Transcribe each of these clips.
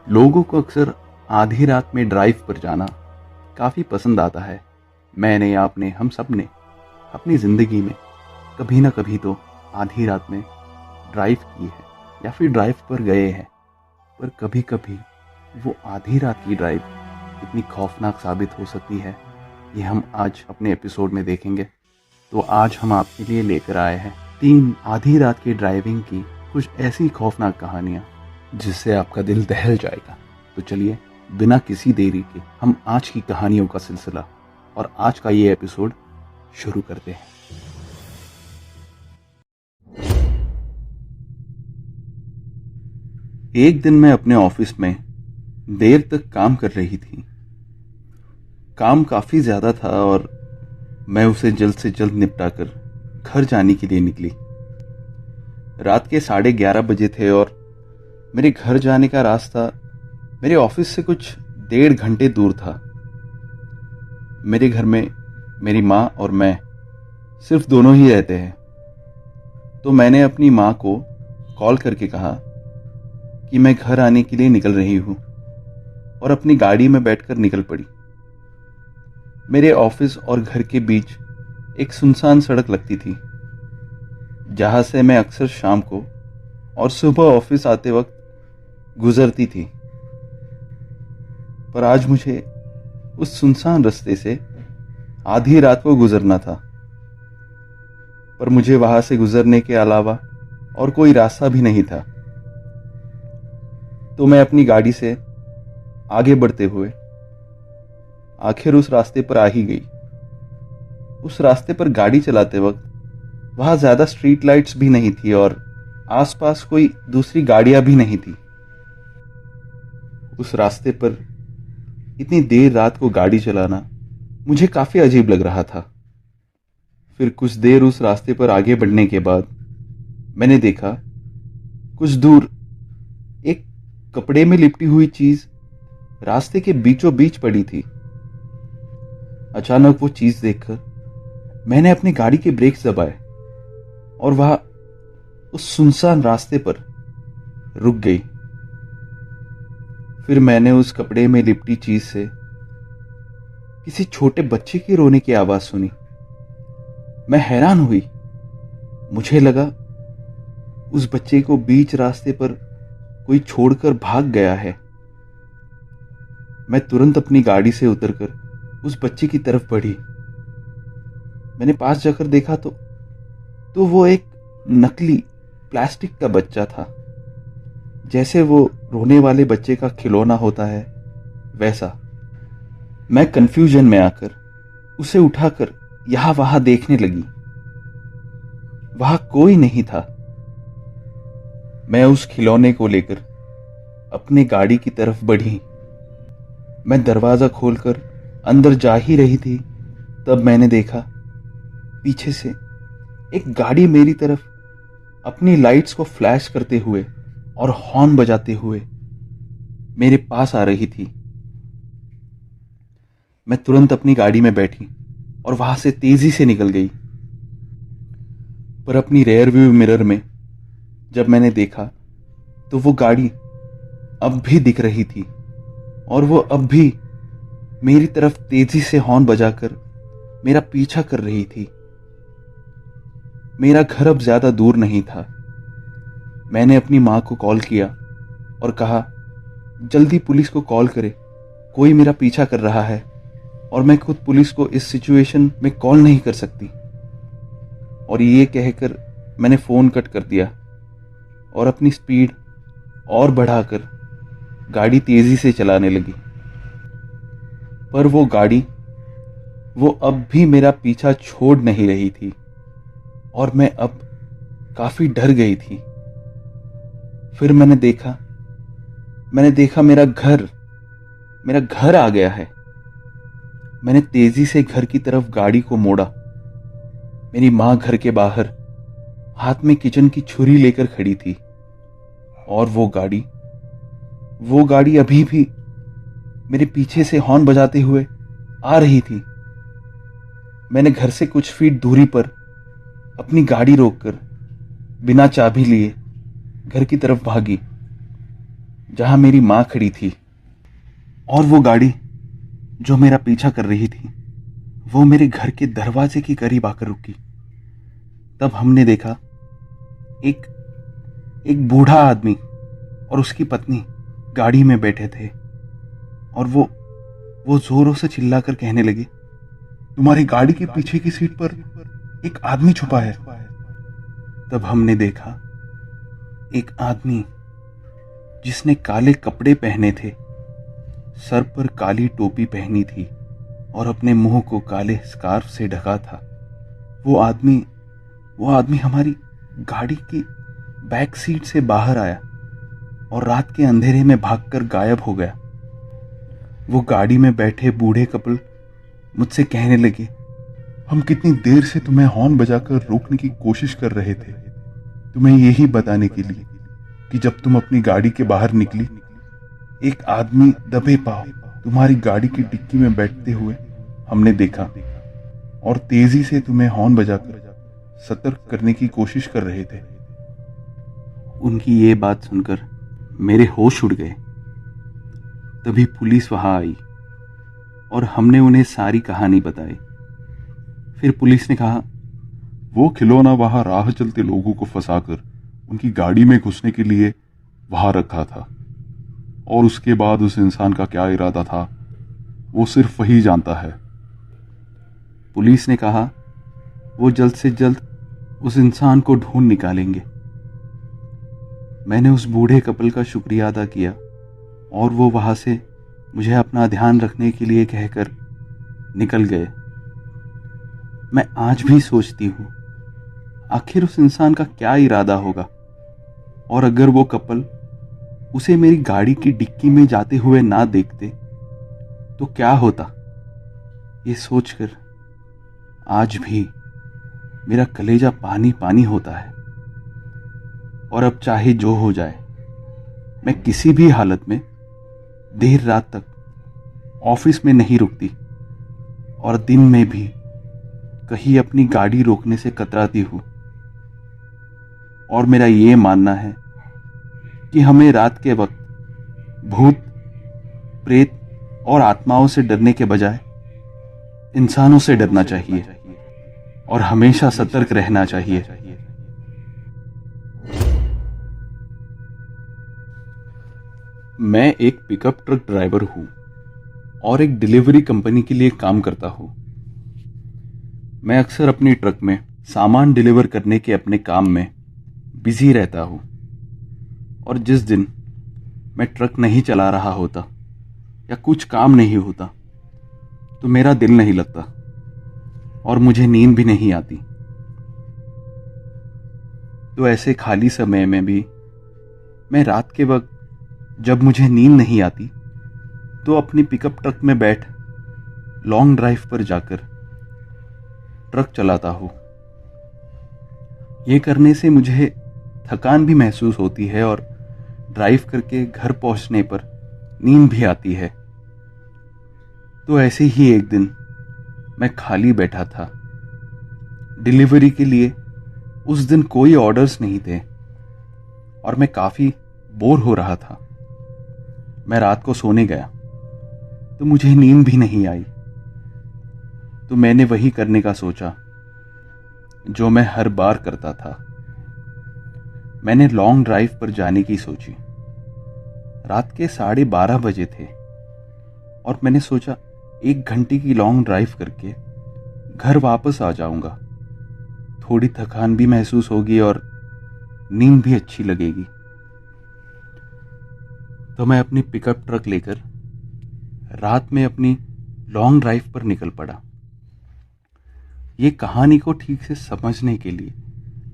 लोगों को अक्सर आधी रात में ड्राइव पर जाना काफ़ी पसंद आता है। मैंने, आपने, हम सब ने अपनी ज़िंदगी में कभी ना कभी तो आधी रात में ड्राइव की है या फिर ड्राइव पर गए हैं। पर कभी कभी वो आधी रात की ड्राइव कितनी खौफनाक साबित हो सकती है, ये हम आज अपने एपिसोड में देखेंगे। तो आज हम आपके लिए लेकर आए हैं 3 आधी रात की ड्राइविंग की कुछ ऐसी खौफनाक कहानियाँ जिससे आपका दिल दहल जाएगा। तो चलिए बिना किसी देरी के हम आज की कहानियों का सिलसिला और आज का ये एपिसोड शुरू करते हैं। एक दिन मैं अपने ऑफिस में देर तक काम कर रही थी। काम काफी ज्यादा था और मैं उसे जल्द से जल्द निपटाकर घर जाने के लिए निकली। रात के 11:30 बजे थे और मेरे घर जाने का रास्ता मेरे ऑफिस से कुछ 1.5 घंटे दूर था। मेरे घर में मेरी माँ और मैं सिर्फ दोनों ही रहते हैं। तो मैंने अपनी माँ को कॉल करके कहा कि मैं घर आने के लिए निकल रही हूँ और अपनी गाड़ी में बैठकर निकल पड़ी। मेरे ऑफिस और घर के बीच एक सुनसान सड़क लगती थी, जहां से मैं अक्सर शाम को और सुबह ऑफिस आते वक्त गुजरती थी। पर आज मुझे उस सुनसान रास्ते से आधी रात को गुजरना था। पर मुझे वहां से गुजरने के अलावा और कोई रास्ता भी नहीं था। तो मैं अपनी गाड़ी से आगे बढ़ते हुए आखिर उस रास्ते पर आ ही गई। उस रास्ते पर गाड़ी चलाते वक्त वहां ज्यादा स्ट्रीट लाइट्स भी नहीं थी और आसपास कोई दूसरी गाड़ियां भी नहीं थी। उस रास्ते पर इतनी देर रात को गाड़ी चलाना मुझे काफी अजीब लग रहा था। फिर कुछ देर उस रास्ते पर आगे बढ़ने के बाद मैंने देखा कुछ दूर एक कपड़े में लिपटी हुई चीज रास्ते के बीचों बीच पड़ी थी। अचानक वो चीज देखकर मैंने अपनी गाड़ी के ब्रेक्स दबाए और वह उस सुनसान रास्ते पर रुक गई। फिर मैंने उस कपड़े में लिपटी चीज से किसी छोटे बच्चे के रोने की आवाज सुनी। मैं हैरान हुई। मुझे लगा उस बच्चे को बीच रास्ते पर कोई छोड़कर भाग गया है। मैं तुरंत अपनी गाड़ी से उतरकर उस बच्चे की तरफ बढ़ी। मैंने पास जाकर देखा तो वो एक नकली प्लास्टिक का बच्चा था। जैसे वो रोने वाले बच्चे का खिलौना होता है वैसा। मैं कंफ्यूजन में आकर उसे उठाकर यहां वहां देखने लगी। वहां कोई नहीं था। मैं उस खिलौने को लेकर अपनी गाड़ी की तरफ बढ़ी। मैं दरवाजा खोलकर अंदर जा ही रही थी, तब मैंने देखा पीछे से एक गाड़ी मेरी तरफ अपनी लाइट्स को फ्लैश करते हुए और हॉर्न बजाते हुए मेरे पास आ रही थी। मैं तुरंत अपनी गाड़ी में बैठी और वहां से तेजी से निकल गई। पर अपनी रेयर व्यू मिरर में जब मैंने देखा तो वो गाड़ी अब भी दिख रही थी और वो अब भी मेरी तरफ तेजी से हॉर्न बजाकर मेरा पीछा कर रही थी। मेरा घर अब ज्यादा दूर नहीं था। मैंने अपनी मां को कॉल किया और कहा जल्दी पुलिस को कॉल करे, कोई मेरा पीछा कर रहा है और मैं खुद पुलिस को इस सिचुएशन में कॉल नहीं कर सकती। और ये कहकर मैंने फोन कट कर दिया और अपनी स्पीड और बढ़ाकर गाड़ी तेजी से चलाने लगी। पर वो गाड़ी वो अब भी मेरा पीछा छोड़ नहीं रही थी और मैं अब काफी डर गई थी। फिर मैंने देखा मेरा घर आ गया है। मैंने तेजी से घर की तरफ गाड़ी को मोड़ा। मेरी मां घर के बाहर हाथ में किचन की छुरी लेकर खड़ी थी और वो गाड़ी अभी भी मेरे पीछे से हॉर्न बजाते हुए आ रही थी। मैंने घर से कुछ फीट दूरी पर अपनी गाड़ी रोककर बिना चाबी लिए घर की तरफ भागी। जहां मेरी मां खड़ी थी, और वो गाड़ी जो मेरा पीछा कर रही थी वो मेरे घर के दरवाजे के करीब आकर रुकी। तब हमने देखा एक एक बूढ़ा आदमी और उसकी पत्नी गाड़ी में बैठे थे, और वो जोरों से चिल्लाकर कहने लगे, तुम्हारी गाड़ी के पीछे की सीट पर एक आदमी छुपा है। तब हमने देखा एक आदमी जिसने काले कपड़े पहने थे, सर पर काली टोपी पहनी थी और अपने मुंह को काले स्कार्फ से ढका था। वो आदमी हमारी गाड़ी की बैक सीट से बाहर आया और रात के अंधेरे में भागकर गायब हो गया। वो गाड़ी में बैठे बूढ़े कपल मुझसे कहने लगे, हम कितनी देर से तुम्हें हॉर्न बजाकर रोकने की कोशिश कर रहे थे, तुम्हें यही बताने के लिए कि जब तुम अपनी गाड़ी के बाहर निकली, एक आदमी दबे पांव तुम्हारी गाड़ी की डिक्की में बैठते हुए हमने देखा और तेजी से तुम्हें हॉर्न बजाकर सतर्क करने की कोशिश कर रहे थे। उनकी ये बात सुनकर मेरे होश उड़ गए। तभी पुलिस वहां आई और हमने उन्हें सारी कहानी बताई। फिर पुलिस ने कहा, वो खिलौना वहां राह चलते लोगों को फंसाकर उनकी गाड़ी में घुसने के लिए वहां रखा था, और उसके बाद उस इंसान का क्या इरादा था वो सिर्फ वही जानता है। पुलिस ने कहा, वो जल्द से जल्द उस इंसान को ढूंढ निकालेंगे। मैंने उस बूढ़े कपल का शुक्रिया अदा किया और वो वहां से मुझे अपना ध्यान रखने के लिए कहकर निकल गए। मैं आज भी सोचती हूं, आखिर उस इंसान का क्या इरादा होगा, और अगर वो कपल उसे मेरी गाड़ी की डिक्की में जाते हुए ना देखते तो क्या होता। ये सोचकर आज भी मेरा कलेजा पानी पानी होता है। और अब चाहे जो हो जाए, मैं किसी भी हालत में देर रात तक ऑफिस में नहीं रुकती और दिन में भी कहीं अपनी गाड़ी रोकने से कतराती हूं। और मेरा ये मानना है कि हमें रात के वक्त भूत, प्रेत और आत्माओं से डरने के बजाय इंसानों से डरना चाहिए और हमेशा सतर्क रहना चाहिए। मैं एक पिकअप ट्रक ड्राइवर हूं और एक डिलीवरी कंपनी के लिए काम करता हूं। मैं अक्सर अपनी ट्रक में सामान डिलीवर करने के अपने काम में बिजी रहता हूं, और जिस दिन मैं ट्रक नहीं चला रहा होता या कुछ काम नहीं होता तो मेरा दिल नहीं लगता और मुझे नींद भी नहीं आती। तो ऐसे खाली समय में भी मैं रात के वक्त जब मुझे नींद नहीं आती तो अपनी पिकअप ट्रक में बैठ लॉन्ग ड्राइव पर जाकर ट्रक चलाता हूं। यह करने से मुझे थकान भी महसूस होती है और ड्राइव करके घर पहुंचने पर नींद भी आती है। तो ऐसे ही एक दिन मैं खाली बैठा था। डिलीवरी के लिए उस दिन कोई ऑर्डर्स नहीं थे और मैं काफी बोर हो रहा था। मैं रात को सोने गया तो मुझे नींद भी नहीं आई। तो मैंने वही करने का सोचा जो मैं हर बार करता था। मैंने लॉन्ग ड्राइव पर जाने की सोची। रात के 12:30 बजे थे और मैंने सोचा 1 घंटे की लॉन्ग ड्राइव करके घर वापस आ जाऊंगा। थोड़ी थकान भी महसूस होगी और नींद भी अच्छी लगेगी। तो मैं अपनी पिकअप ट्रक लेकर रात में अपनी लॉन्ग ड्राइव पर निकल पड़ा। ये कहानी को ठीक से समझने के लिए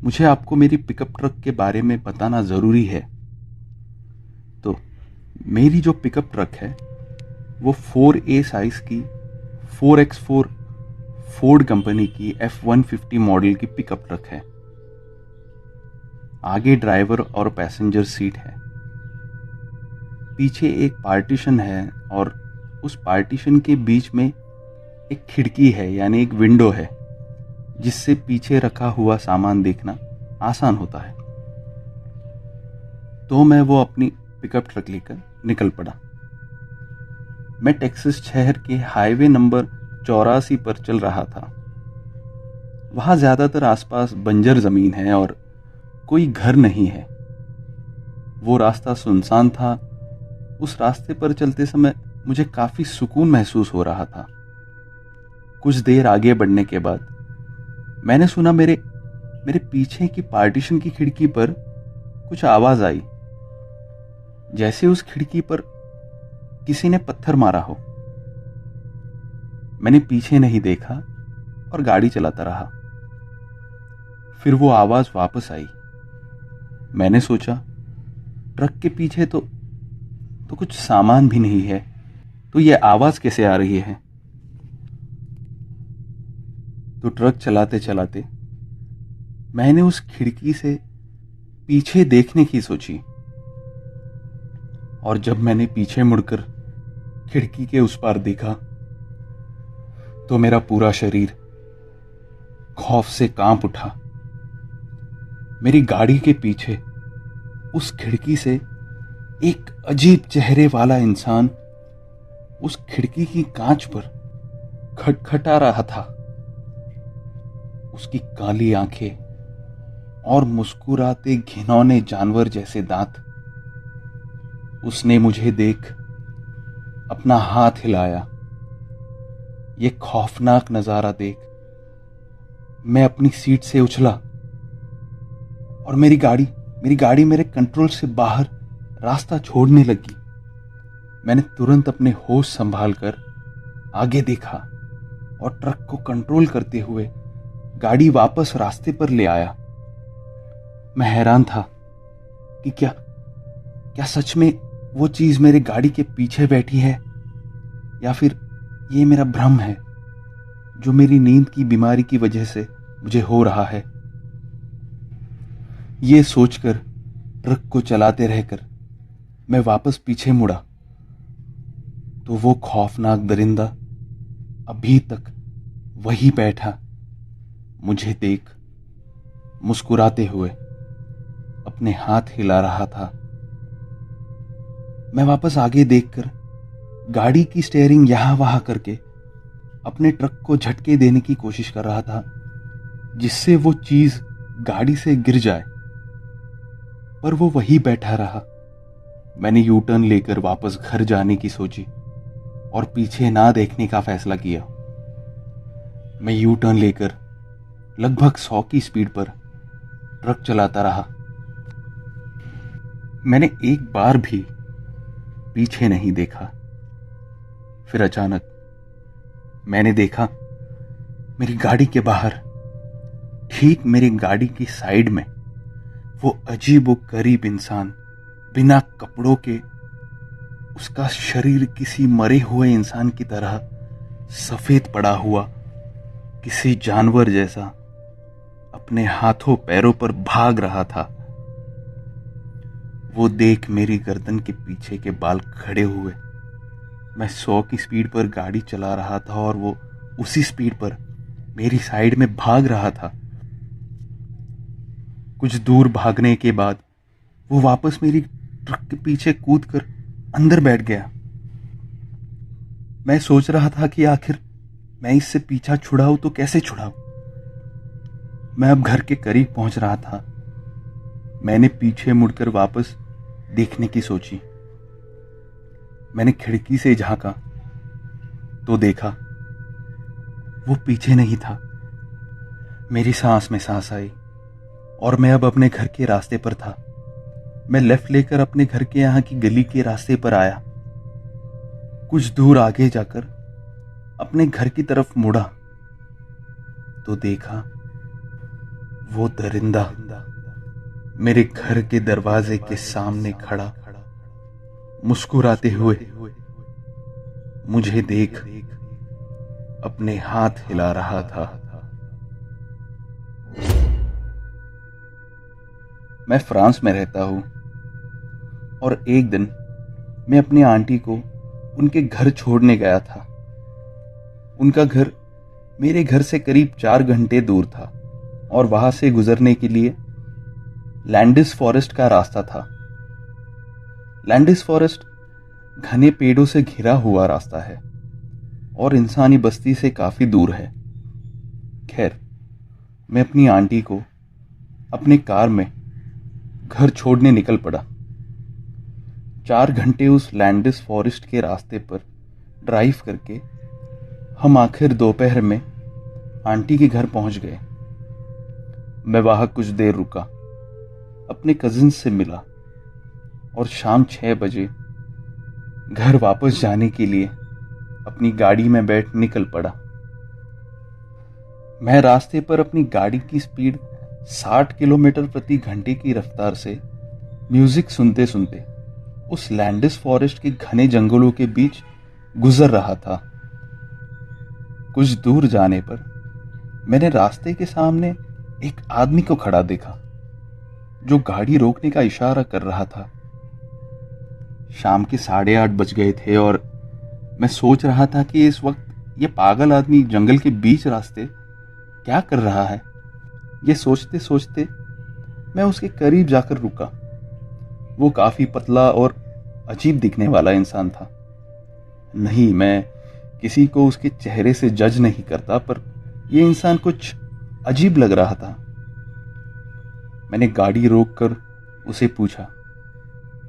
मुझे आपको मेरी पिकअप ट्रक के बारे में बताना जरूरी है। तो मेरी जो पिकअप ट्रक है वो 4A साइज की 4x4 फोर्ड कंपनी की F-150 मॉडल की पिकअप ट्रक है। आगे ड्राइवर और पैसेंजर सीट है, पीछे एक पार्टीशन है और उस पार्टीशन के बीच में एक खिड़की है, यानी एक विंडो है, जिससे पीछे रखा हुआ सामान देखना आसान होता है। तो मैं वो अपनी पिकअप ट्रक लेकर निकल पड़ा। मैं टेक्सास शहर के हाईवे नंबर 84 पर चल रहा था। वहां ज्यादातर आसपास बंजर जमीन है और कोई घर नहीं है। वो रास्ता सुनसान था। उस रास्ते पर चलते समय मुझे काफी सुकून महसूस हो रहा था। कुछ देर आगे बढ़ने के बाद मैंने सुना मेरे पीछे की पार्टीशन की खिड़की पर कुछ आवाज आई, जैसे उस खिड़की पर किसी ने पत्थर मारा हो। मैंने पीछे नहीं देखा और गाड़ी चलाता रहा। फिर वो आवाज वापस आई। मैंने सोचा ट्रक के पीछे तो कुछ सामान भी नहीं है, तो ये आवाज कैसे आ रही है। तो ट्रक चलाते चलाते मैंने उस खिड़की से पीछे देखने की सोची, और जब मैंने पीछे मुड़कर खिड़की के उस पार देखा तो मेरा पूरा शरीर खौफ से कांप उठा। मेरी गाड़ी के पीछे उस खिड़की से एक अजीब चेहरे वाला इंसान उस खिड़की की कांच पर खटखटा रहा था। उसकी काली आंखें और मुस्कुराते घिनौने जानवर जैसे दांत। उसने मुझे देख अपना हाथ हिलाया। ये खौफनाक नजारा देख मैं अपनी सीट से उछला और मेरी गाड़ी मेरे कंट्रोल से बाहर रास्ता छोड़ने लगी। मैंने तुरंत अपने होश संभाल कर आगे देखा और ट्रक को कंट्रोल करते हुए गाड़ी वापस रास्ते पर ले आया। मैं हैरान था कि क्या सच में वो चीज मेरे गाड़ी के पीछे बैठी है, या फिर ये मेरा भ्रम है जो मेरी नींद की बीमारी की वजह से मुझे हो रहा है। ये सोचकर ट्रक को चलाते रहकर मैं वापस पीछे मुड़ा तो वो खौफनाक दरिंदा अभी तक वहीं बैठा मुझे देख मुस्कुराते हुए अपने हाथ हिला रहा था। मैं वापस आगे देखकर गाड़ी की स्टीयरिंग यहां वहां करके अपने ट्रक को झटके देने की कोशिश कर रहा था, जिससे वो चीज गाड़ी से गिर जाए, पर वो वहीं बैठा रहा। मैंने यू टर्न लेकर वापस घर जाने की सोची और पीछे ना देखने का फैसला किया। मैं यू टर्न लेकर लगभग 100 की स्पीड पर ट्रक चलाता रहा। मैंने एक बार भी पीछे नहीं देखा। फिर अचानक मैंने देखा मेरी गाड़ी के बाहर, ठीक मेरी गाड़ी की साइड में, वो अजीब व गरीब इंसान बिना कपड़ों के, उसका शरीर किसी मरे हुए इंसान की तरह सफेद पड़ा हुआ, किसी जानवर जैसा अपने हाथों पैरों पर भाग रहा था। वो देख मेरी गर्दन के पीछे के बाल खड़े हुए। मैं 100 की स्पीड पर गाड़ी चला रहा था और वो उसी स्पीड पर मेरी साइड में भाग रहा था। कुछ दूर भागने के बाद वो वापस मेरी ट्रक के पीछे कूदकर अंदर बैठ गया। मैं सोच रहा था कि आखिर मैं इससे पीछा छुड़ाऊं तो कैसे छुड़ाऊं। मैं अब घर के करीब पहुंच रहा था। मैंने पीछे मुड़कर वापस देखने की सोची। मैंने खिड़की से झांका तो देखा वो पीछे नहीं था। मेरी सांस में सांस आई और मैं अब अपने घर के रास्ते पर था। मैं लेफ्ट लेकर अपने घर के यहां की गली के रास्ते पर आया। कुछ दूर आगे जाकर अपने घर की तरफ मुड़ा तो देखा वो दरिंदा मेरे घर के दरवाजे के सामने खड़ा मुस्कुराते हुए मुझे देख अपने हाथ हिला रहा था। मैं फ्रांस में रहता हूं और एक दिन मैं अपनी आंटी को उनके घर छोड़ने गया था। उनका घर मेरे घर से करीब 4 घंटे दूर था और वहां से गुजरने के लिए लैंडिस फॉरेस्ट का रास्ता था। लैंडिस फॉरेस्ट घने पेड़ों से घिरा हुआ रास्ता है और इंसानी बस्ती से काफी दूर है। खैर, मैं अपनी आंटी को अपने कार में घर छोड़ने निकल पड़ा। 4 घंटे उस लैंडिस फॉरेस्ट के रास्ते पर ड्राइव करके हम आखिर दोपहर में आंटी के घर पहुंच गए। मैं वहां कुछ देर रुका, अपने कजिन से मिला और शाम 6 बजे घर वापस जाने के लिए अपनी गाड़ी में बैठ निकल पड़ा। मैं रास्ते पर अपनी गाड़ी की स्पीड 60 किलोमीटर प्रति घंटे की रफ्तार से म्यूजिक सुनते सुनते उस लैंडिस फॉरेस्ट के घने जंगलों के बीच गुजर रहा था। कुछ दूर जाने पर मैंने रास्ते के सामने एक आदमी को खड़ा देखा जो गाड़ी रोकने का इशारा कर रहा था। शाम के 8:30 बज गए थे और मैं सोच रहा था कि इस वक्त यह पागल आदमी जंगल के बीच रास्ते क्या कर रहा है। ये सोचते सोचते मैं उसके करीब जाकर रुका। वो काफी पतला और अजीब दिखने वाला इंसान था। नहीं, मैं किसी को उसके चेहरे से जज नहीं करता, पर यह इंसान कुछ अजीब लग रहा था। मैंने गाड़ी रोककर उसे पूछा,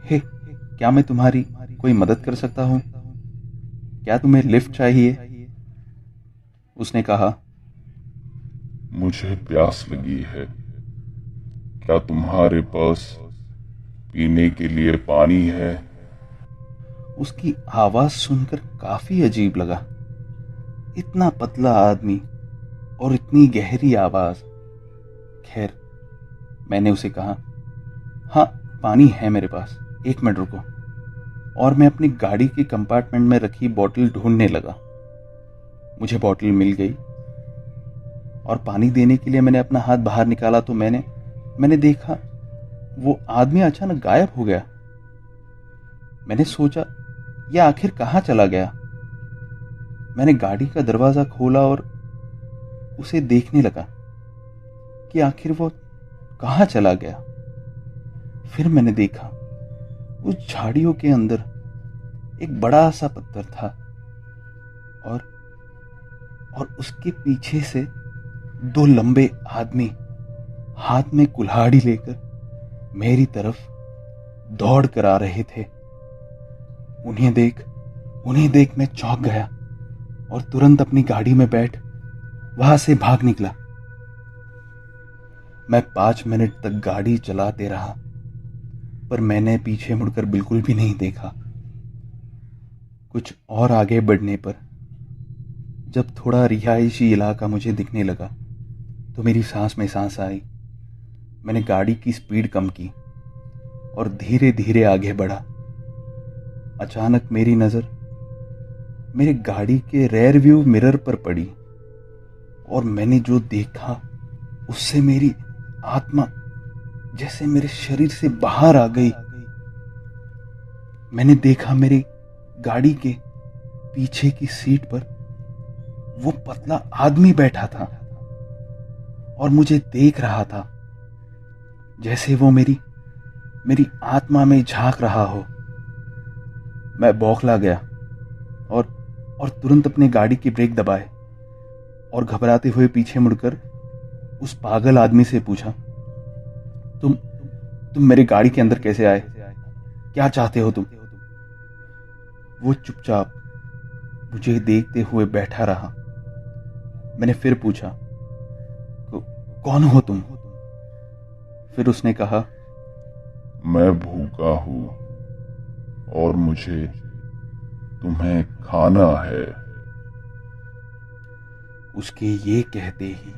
हे, क्या मैं तुम्हारी कोई मदद कर सकता हूं? क्या तुम्हें लिफ्ट चाहिए? उसने कहा, मुझे प्यास लगी है। क्या तुम्हारे पास पीने के लिए पानी है? उसकी आवाज सुनकर काफी अजीब लगा। इतना पतला आदमी और इतनी गहरी आवाज। खैर, मैंने उसे कहा, हाँ, पानी है मेरे पास, 1 मिनट रुको। और मैं अपनी गाड़ी के कंपार्टमेंट में रखी बोतल ढूंढने लगा। मुझे बोतल मिल गई और पानी देने के लिए मैंने अपना हाथ बाहर निकाला तो मैंने देखा वो आदमी अचानक गायब हो गया। मैंने सोचा, यह आखिर कहां चला गया? मैंने गाड़ी का दरवाजा खोला और उसे देखने लगा कि आखिर वो कहां चला गया। फिर मैंने देखा उस झाड़ियों के अंदर एक बड़ा सा पत्थर था और उसके पीछे से 2 लंबे आदमी हाथ में कुल्हाड़ी लेकर मेरी तरफ दौड़ कर आ रहे थे। उन्हें देख मैं चौंक गया और तुरंत अपनी गाड़ी में बैठ वहां से भाग निकला। मैं 5 मिनट तक गाड़ी चलाते रहा, पर मैंने पीछे मुड़कर बिल्कुल भी नहीं देखा। कुछ और आगे बढ़ने पर जब थोड़ा रिहायशी इलाका मुझे दिखने लगा तो मेरी सांस में सांस आई। मैंने गाड़ी की स्पीड कम की और धीरे धीरे आगे बढ़ा। अचानक मेरी नजर मेरे गाड़ी के रेयर व्यू मिरर पर पड़ी और मैंने जो देखा उससे मेरी आत्मा जैसे मेरे शरीर से बाहर आ गई। मैंने देखा मेरी गाड़ी के पीछे की सीट पर वो पतला आदमी बैठा था और मुझे देख रहा था, जैसे वो मेरी आत्मा में झांक रहा हो। मैं बौखला गया और तुरंत अपने गाड़ी की ब्रेक दबाए और घबराते हुए पीछे मुड़कर उस पागल आदमी से पूछा, तुम मेरी गाड़ी के अंदर कैसे आए? क्या चाहते हो तुम? वो चुपचाप मुझे देखते हुए बैठा रहा। मैंने फिर पूछा, कौन हो तुम? फिर उसने कहा, मैं भूखा हूं और मुझे तुम्हें खाना है। उसके ये कहते ही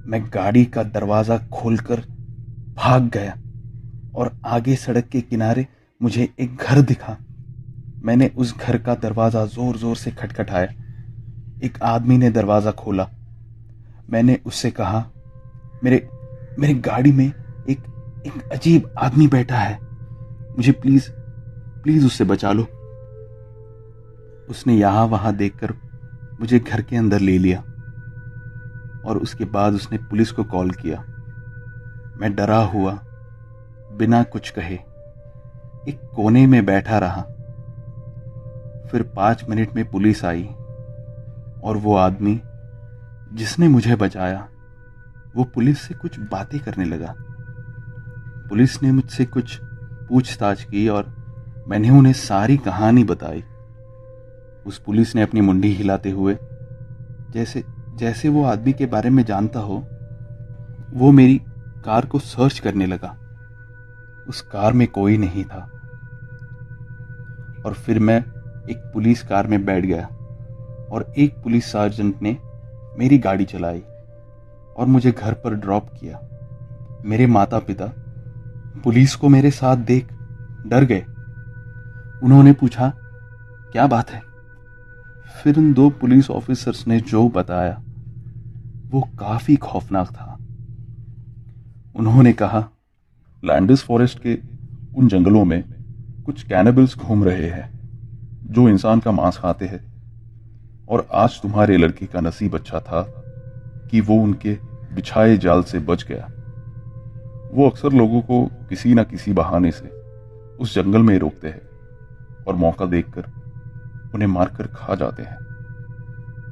मैं गाड़ी का दरवाजा खोलकर भाग गया और आगे सड़क के किनारे मुझे एक घर दिखा। मैंने उस घर का दरवाजा जोर जोर से खटखटाया। एक आदमी ने दरवाजा खोला। मैंने उससे कहा, मेरे गाड़ी में एक अजीब आदमी बैठा है, मुझे प्लीज उससे बचा लो। उसने यहां वहां देखकर मुझे घर के अंदर ले लिया और उसके बाद उसने पुलिस को कॉल किया। मैं डरा हुआ बिना कुछ कहे एक कोने में बैठा रहा। फिर 5 मिनट में पुलिस आई और वो आदमी जिसने मुझे बचाया वो पुलिस से कुछ बातें करने लगा। पुलिस ने मुझसे कुछ पूछताछ की और मैंने उन्हें सारी कहानी बताई। उस पुलिस ने अपनी मुंडी हिलाते हुए जैसे जैसे वो आदमी के बारे में जानता हो, वो मेरी कार को सर्च करने लगा। उस कार में कोई नहीं था और फिर मैं एक पुलिस कार में बैठ गया और एक पुलिस सार्जेंट ने मेरी गाड़ी चलाई और मुझे घर पर ड्रॉप किया। मेरे माता पिता पुलिस को मेरे साथ देख डर गए। उन्होंने पूछा, क्या बात है? फिर उन 2 पुलिस ऑफिसर्स ने जो बताया वो काफी खौफनाक था। उन्होंने कहा, लैंडिस फॉरेस्ट के उन जंगलों में कुछ कैनिबल्स घूम रहे हैं जो इंसान का मांस खाते हैं, और आज तुम्हारे लड़के का नसीब अच्छा था कि वो उनके बिछाए जाल से बच गया। वो अक्सर लोगों को किसी न किसी बहाने से उस जंगल में रोकते हैं और मौका देखकर उन्हें मारकर खा जाते हैं।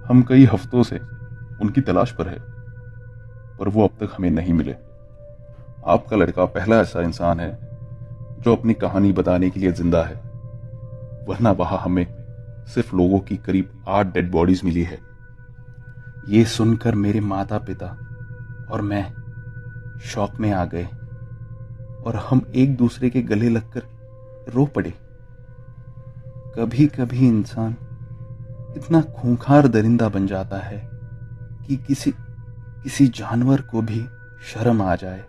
हम कई हफ्तों से उनकी तलाश पर है, पर वो अब तक हमें नहीं मिले। आपका लड़का पहला ऐसा इंसान है जो अपनी कहानी बताने के लिए जिंदा है, वरना वहां हमें सिर्फ लोगों की करीब 8 डेड बॉडीज मिली है। ये सुनकर मेरे माता पिता और मैं शॉक में आ गए और हम एक दूसरे के गले लगकर रो पड़े। कभी कभी इंसान इतना खूंखार दरिंदा बन जाता है कि किसी जानवर को भी शर्म आ जाए।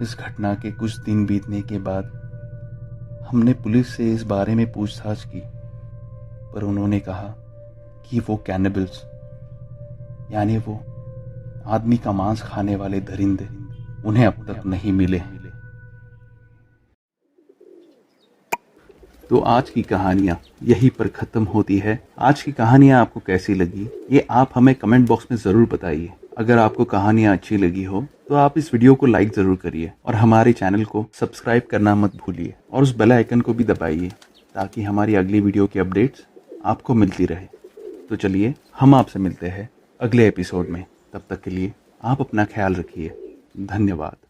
इस घटना के कुछ दिन बीतने के बाद हमने पुलिस से इस बारे में पूछताछ की, पर उन्होंने कहा कि वो कैनिबल्स यानी वो आदमी का मांस खाने वाले दरिंदे उन्हें अब तक नहीं मिले। तो आज की कहानियाँ यहीं पर ख़त्म होती है। आज की कहानियाँ आपको कैसी लगी ये आप हमें कमेंट बॉक्स में ज़रूर बताइए। अगर आपको कहानियाँ अच्छी लगी हो तो आप इस वीडियो को लाइक ज़रूर करिए और हमारे चैनल को सब्सक्राइब करना मत भूलिए और उस बेल आइकन को भी दबाइए ताकि हमारी अगली वीडियो की अपडेट्स आपको मिलती रहे। तो चलिए हम आपसे मिलते हैं अगले एपिसोड में। तब तक के लिए आप अपना ख्याल रखिए। धन्यवाद।